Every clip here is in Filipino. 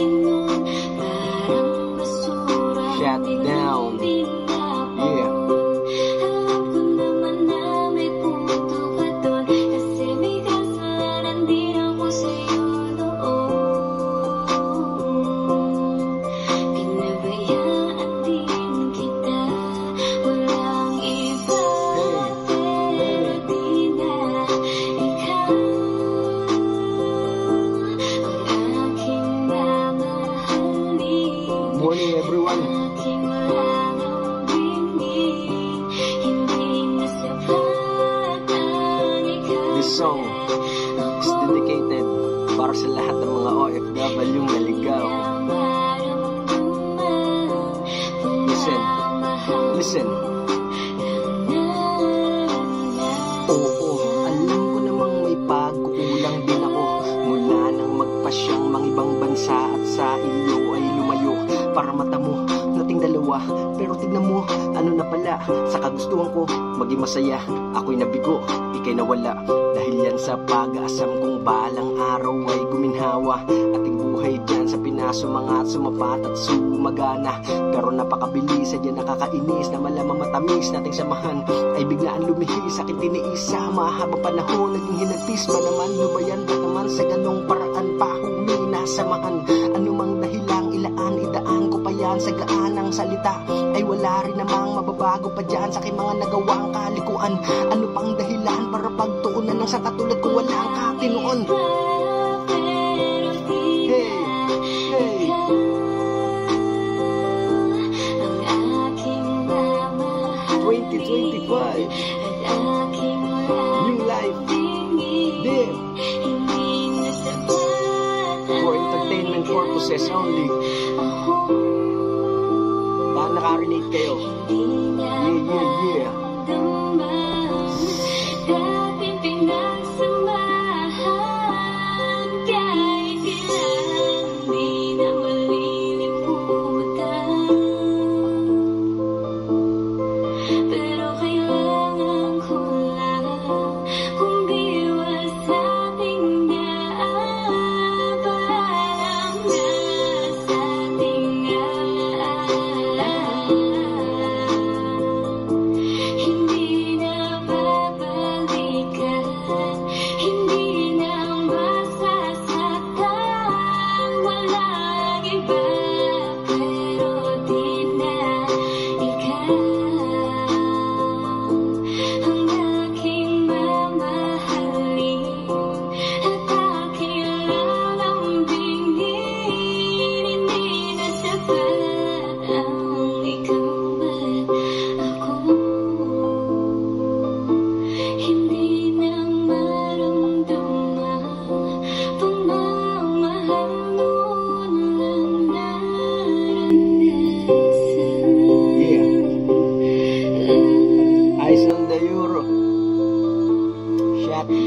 Shut down. Yeah. Morning everyone. This song is dedicated para sa lahat ng mga OFW na ligaw. Listen, listen. Oo, alam ko namang may pagkukulang din ako mula nang magpasyang mangibang bansa at sa iyo ay lumayo para matamo nating dalawa. Pero tignan mo, ano na pala sa kagustuhan ko maging masaya. Ako'y nabigo, ika'y nawala. Dahil yan sa pag-aasam kong balang araw ay guminhawa. Ating buhay dyan sa Pinas, sumangat, sumapat at sumagana. Pero napakabilis, sadya nakakainis na malamang matamis nating samahan ay biglaan lumihis. Aking tiniis sa mahabang panahon, naging hinagpis ba naman? Lubayan ba naman sa ganong paraan pa huminasamahan? Anumang dahilang ilaan, idaan ko pa yan sa gaanang salita. Ay wala rin namang mababago pa dyan sa aking mga nagawang kalikuan. Ano pang dahilan para pagtuunan ng sa katulad ko walang katinoon? Hey, hey. 2025 New life. Damn. For entertainment purposes only. Baka nakarelate kayo. Yeah, yeah, yeah.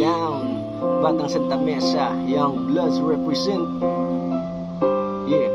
Down, Batang Santa Mesa, Young Bloods represent. Yeah.